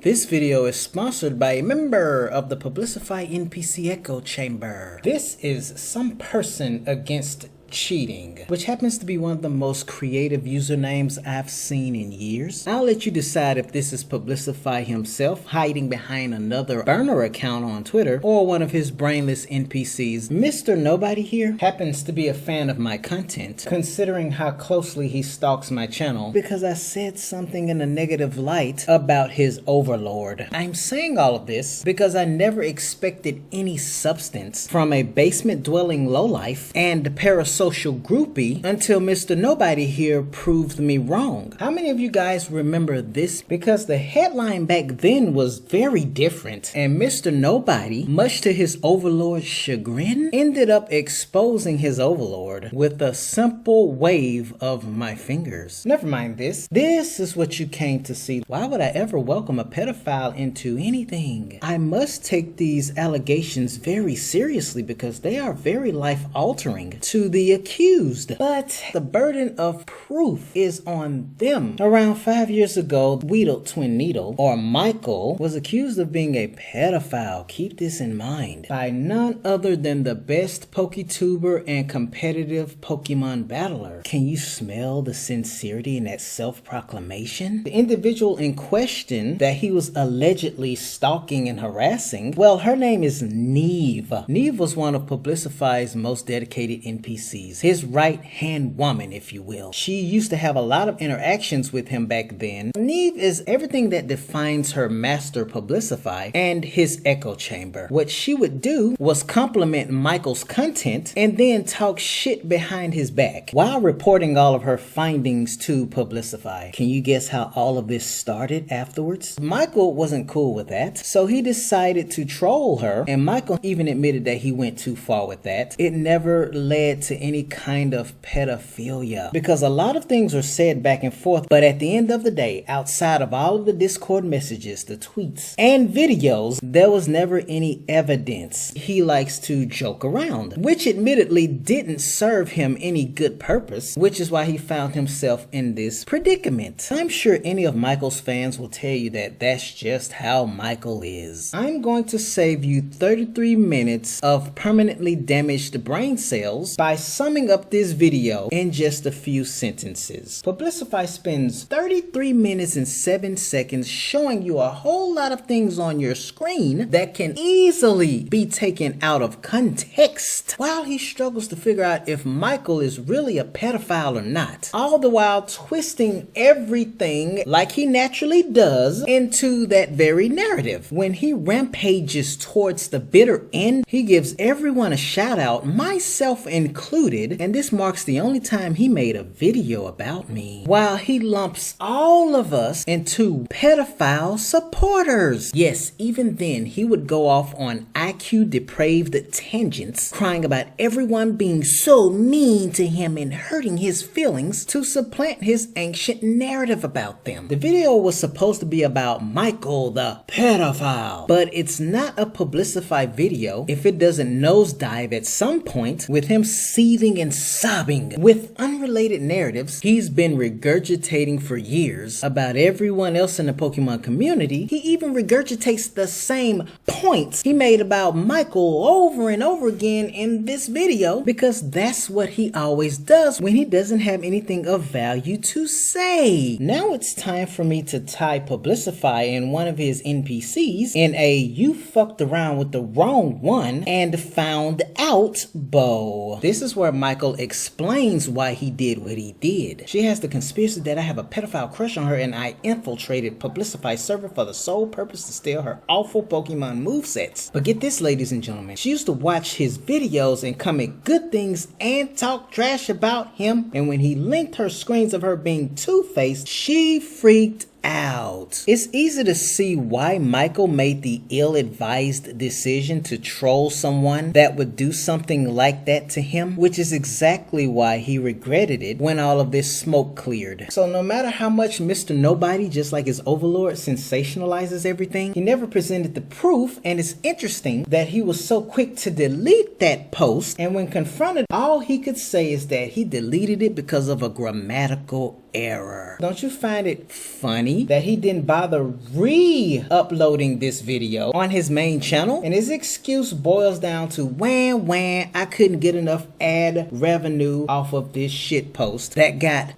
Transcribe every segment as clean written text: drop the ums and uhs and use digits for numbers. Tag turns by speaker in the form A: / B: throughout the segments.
A: This video is sponsored by a member of the Verlisify NPC echo chamber. This is some person against cheating, which happens to be one of the most creative usernames I've seen in years. I'll let you decide if this is Verlisify himself hiding behind another burner account on Twitter or one of his brainless NPCs. Mr. Nobody here happens to be a fan of my content, considering how closely he stalks my channel because I said something in a negative light about his overlord. I'm saying all of this because I never expected any substance from a basement-dwelling lowlife and parasocial groupie until Mr. Nobody here proved me wrong. How many of you guys remember this? Because the headline back then was very different, and Mr. Nobody, much to his overlord's chagrin, ended up exposing his overlord with a simple wave of my fingers. Never mind this. This is what you came to see. Why would I ever welcome a pedophile into anything? I must take these allegations very seriously because they are very life-altering to the accused, but the burden of proof is on them. Around 5 years ago, WeedleTwineedle, or Michael, was accused of being a pedophile, keep this in mind, by none other than the best PokeTuber and competitive Pokemon battler. Can you smell the sincerity in that self-proclamation? The individual in question that he was allegedly stalking and harassing, well, her name is Neve. Neve was one of Verlisify's most dedicated NPCs. His right-hand woman, if you will. She used to have a lot of interactions with him back then. Neve is everything that defines her master Verlisify and his echo chamber. What she would do was compliment Michael's content and then talk shit behind his back while reporting all of her findings to Verlisify. Can you guess how all of this started afterwards? Michael wasn't cool with that, so he decided to troll her, and Michael even admitted that he went too far with that. It never led to any kind of pedophilia because a lot of things are said back and forth, but at the end of the day, outside of all of the Discord messages, the tweets, and videos, there was never any evidence. He likes to joke around, which admittedly didn't serve him any good purpose, which is why he found himself in this predicament. I'm sure any of Michael's fans will tell you that that's just how Michael is. I'm going to save you 33 minutes of permanently damaged brain cells by summing up this video in just a few sentences. Verlisify spends 33 minutes and 7 seconds showing you a whole lot of things on your screen that can easily be taken out of context while he struggles to figure out if Michael is really a pedophile or not, all the while twisting everything like he naturally does into that very narrative. When he rampages towards the bitter end, he gives everyone a shout out, myself included, and this marks the only time he made a video about me, while he lumps all of us into pedophile supporters. Yes, even then, he would go off on IQ depraved tangents, crying about everyone being so mean to him and hurting his feelings to supplant his ancient narrative about them. The video was supposed to be about Michael the pedophile, but it's not a Verlisify video if it doesn't nosedive at some point with him seething and sobbing with unrelated narratives he's been regurgitating for years about everyone else in the Pokemon community. He even regurgitates the same points he made about Michael over and over again in this video because that's what he always does when he doesn't have anything of value to say. Now it's time for me to tie Verlisify and one of his NPCs in a "you fucked around with the wrong one and found out" bow. This is where Michael explains why he did what he did. She has the conspiracy that I have a pedophile crush on her and I infiltrated Verlisify's server for the sole purpose to steal her awful Pokemon movesets. But get this, ladies and gentlemen, she used to watch his videos and comment good things and talk trash about him, and when he linked her screens of her being two-faced, she freaked out. It's easy to see why Michael made the ill-advised decision to troll someone that would do something like that to him, which is exactly why he regretted it when all of this smoke cleared. So no matter how much Mr. Nobody, just like his overlord, sensationalizes everything, he never presented the proof, and it's interesting that he was so quick to delete that post, and when confronted, all he could say is that he deleted it because of a grammatical error. Don't you find it funny funny that he didn't bother re-uploading this video on his main channel, and his excuse boils down to wham, I couldn't get enough ad revenue off of this shit post that got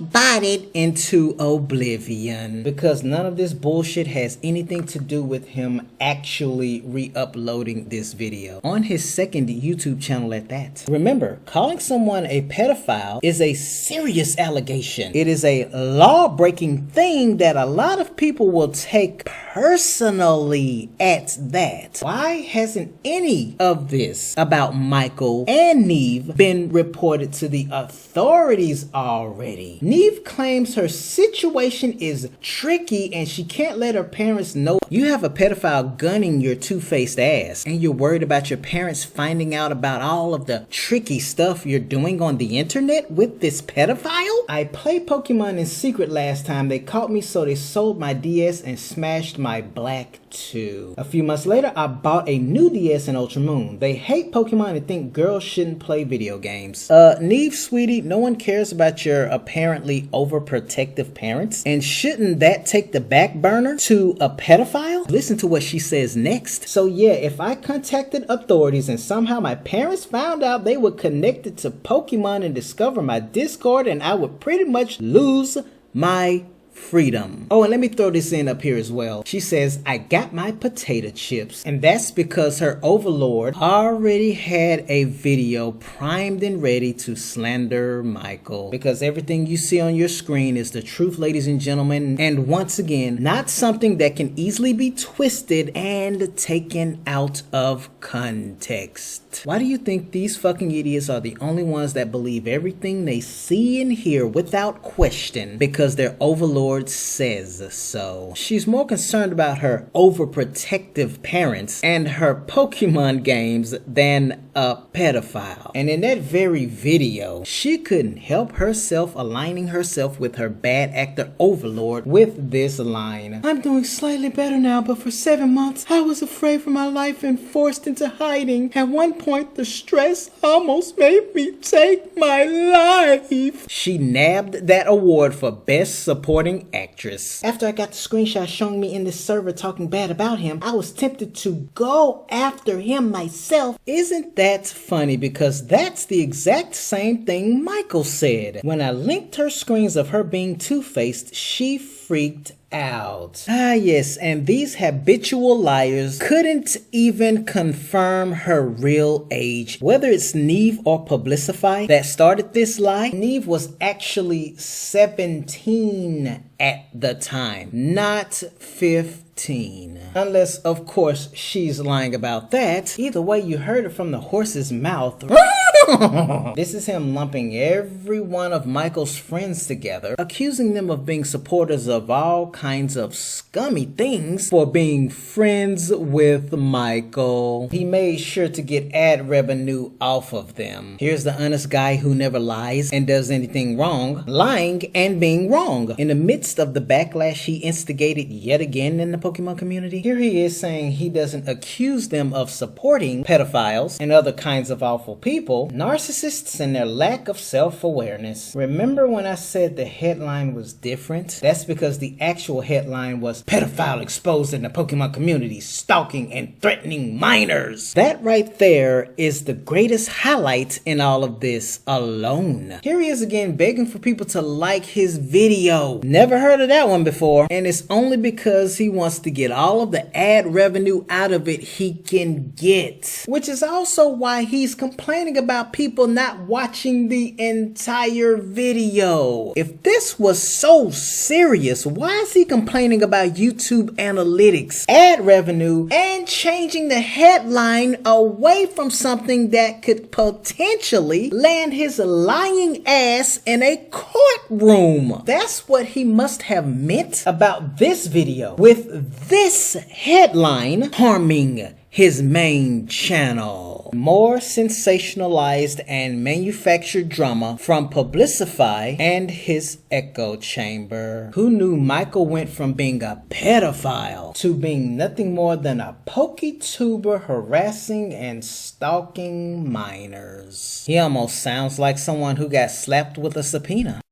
A: botted into oblivion, because none of this bullshit has anything to do with him actually re-uploading this video on his second YouTube channel at that. Remember, calling someone a pedophile is a serious allegation. It is a law-breaking thing that a lot of people will take personally at that. Why hasn't any of this about Michael and Neve been reported to the authorities already? Neve claims her situation is tricky and she can't let her parents know. You have a pedophile gunning your two-faced ass, and you're worried about your parents finding out about all of the tricky stuff you're doing on the internet with this pedophile? I played Pokemon in secret last time. They caught me, so they sold my DS and smashed my Black 2. A few months later, I bought a new DS in Ultra Moon. They hate Pokemon and think girls shouldn't play video games. Neve, sweetie, no one cares about your apparently overprotective parents, and shouldn't that take the back burner to a pedophile? Listen to what she says next. So yeah, if I contacted authorities and somehow my parents found out they were connected to Pokemon and discover my Discord, and I would pretty much lose my freedom. Oh, and let me throw this in up here as well. She says, I got my potato chips. And that's because her overlord already had a video primed and ready to slander Michael. Because everything you see on your screen is the truth, ladies and gentlemen. And once again, not something that can easily be twisted and taken out of context. Why do you think these fucking idiots are the only ones that believe everything they see and hear without question? Because their overlord says so. She's more concerned about her overprotective parents and her Pokemon games than a pedophile. And in that very video, she couldn't help herself aligning herself with her bad actor overlord with this line. I'm doing slightly better now, but for 7 months, I was afraid for my life and forced into hiding. At one point, the stress almost made me take my life. She nabbed that award for Best Supporting Actress. After I got the screenshot showing me in this server talking bad about him, I was tempted to go after him myself. Isn't that funny? Because that's the exact same thing Michael said. When I linked her screens of her being two-faced, she freaked out. Ah yes, and these habitual liars couldn't even confirm her real age. Whether it's Neve or Verlisify that started this lie, Neve was actually 17 at the time, not 15. Unless, of course, she's lying about that. Either way, you heard it from the horse's mouth. This is him lumping every one of Michael's friends together, accusing them of being supporters of all kinds of scummy things for being friends with Michael. He made sure to get ad revenue off of them. Here's the honest guy who never lies and does anything wrong, lying and being wrong. In the midst of the backlash he instigated yet again in the Pokemon community, here he is saying he doesn't accuse them of supporting pedophiles and other kinds of awful people, narcissists, and their lack of self-awareness. Remember when I said the headline was different? That's because the actual headline was pedophile exposed in the Pokemon community, stalking and threatening minors. That right there is the greatest highlight in all of this alone. Here he is again begging for people to like his video. Never heard of that one before, and it's only because he wants to get all of the ad revenue out of it he can get. Which is also why he's complaining about people not watching the entire video. If this was so serious, why is he complaining about YouTube analytics, ad revenue, and changing the headline away from something that could potentially land his lying ass in a courtroom? That's what he must have meant about this video, with this headline harming his main channel. More sensationalized and manufactured drama from Verlisify and his echo chamber. Who knew Michael went from being a pedophile to being nothing more than a PokeTuber harassing and stalking minors? He almost sounds like someone who got slapped with a subpoena.